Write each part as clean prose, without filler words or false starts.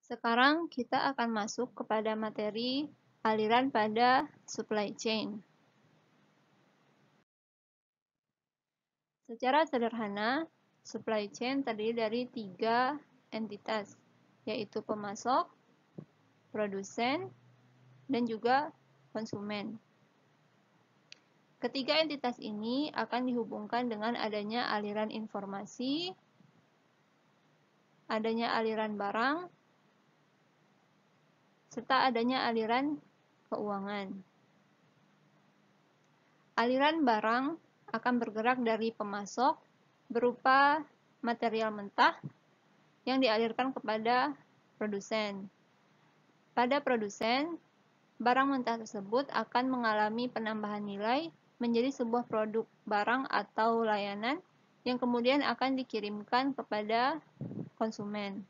Sekarang kita akan masuk kepada materi aliran pada supply chain. Secara sederhana, supply chain terdiri dari 3 entitas, yaitu pemasok, produsen, dan juga konsumen. Ketiga entitas ini akan dihubungkan dengan adanya aliran informasi, adanya aliran barang, serta adanya aliran keuangan. Aliran barang akan bergerak dari pemasok berupa material mentah yang dialirkan kepada produsen. Pada produsen, barang mentah tersebut akan mengalami penambahan nilai menjadi sebuah produk barang atau layanan yang kemudian akan dikirimkan kepada konsumen.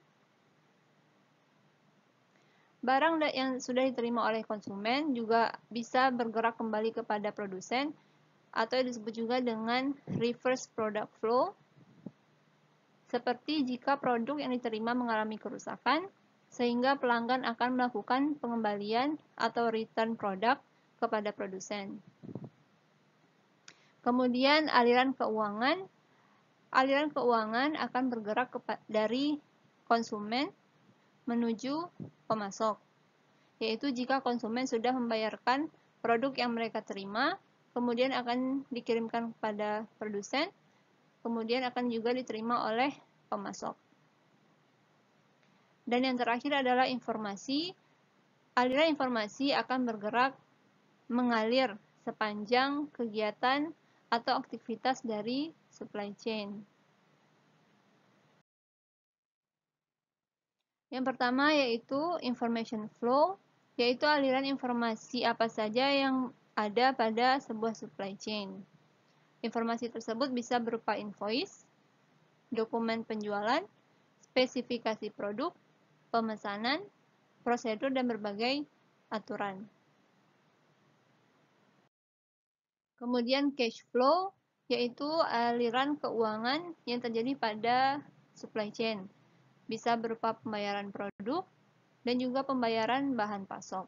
Barang yang sudah diterima oleh konsumen juga bisa bergerak kembali kepada produsen atau disebut juga dengan reverse product flow, seperti jika produk yang diterima mengalami kerusakan, sehingga pelanggan akan melakukan pengembalian atau return product kepada produsen. Kemudian aliran keuangan akan bergerak dari konsumen menuju pemasok, yaitu jika konsumen sudah membayarkan produk yang mereka terima, kemudian akan dikirimkan kepada produsen, kemudian akan juga diterima oleh pemasok. Dan yang terakhir adalah informasi. Aliran informasi akan bergerak mengalir sepanjang kegiatan atau aktivitas dari supply chain. Yang pertama yaitu information flow, yaitu aliran informasi apa saja yang ada pada sebuah supply chain. Informasi tersebut bisa berupa invoice, dokumen penjualan, spesifikasi produk, pemesanan, prosedur, dan berbagai aturan. Kemudian cash flow, yaitu aliran keuangan yang terjadi pada supply chain. Bisa berupa pembayaran produk dan juga pembayaran bahan pasok.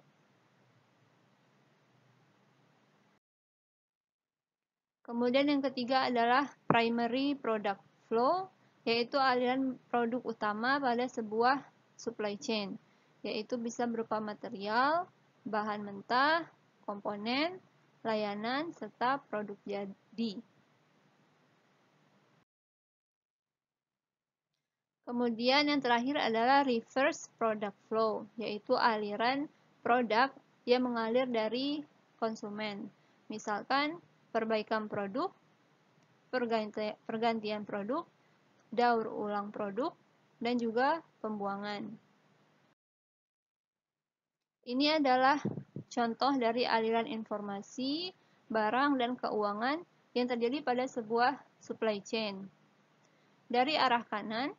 Kemudian yang ketiga adalah primary product flow, yaitu aliran produk utama pada sebuah supply chain, yaitu bisa berupa material, bahan mentah, komponen, layanan, serta produk jadi. Kemudian yang terakhir adalah reverse product flow, yaitu aliran produk yang mengalir dari konsumen. Misalkan perbaikan produk, pergantian produk, daur ulang produk, dan juga pembuangan. Ini adalah contoh dari aliran informasi, barang, dan keuangan yang terjadi pada sebuah supply chain. Dari arah kanan,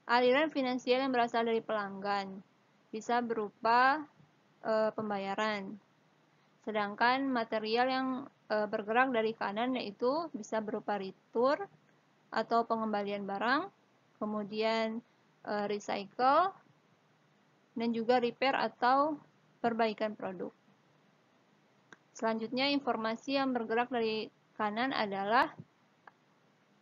aliran finansial yang berasal dari pelanggan bisa berupa pembayaran. Sedangkan material yang bergerak dari kanan yaitu bisa berupa retur atau pengembalian barang, kemudian recycle, dan juga repair atau perbaikan produk. Selanjutnya, informasi yang bergerak dari kanan adalah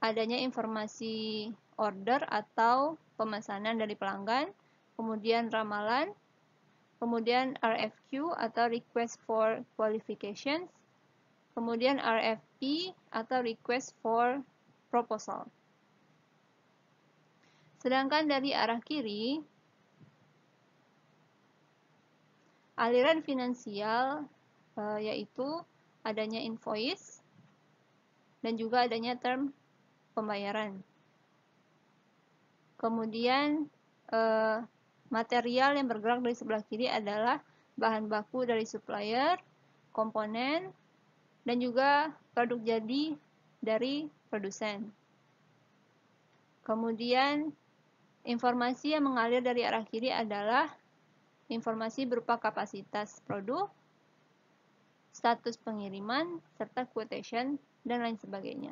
adanya informasi order atau pemesanan dari pelanggan, kemudian ramalan, kemudian RFQ atau request for qualifications, kemudian RFP atau request for proposal. Sedangkan dari arah kiri, aliran finansial yaitu adanya invoice dan juga adanya term pembayaran. Kemudian material yang bergerak dari sebelah kiri adalah bahan baku dari supplier, komponen, dan juga produk jadi dari produsen. Kemudian informasi yang mengalir dari arah kiri adalah informasi berupa kapasitas produk, status pengiriman, serta quotation, dan lain sebagainya.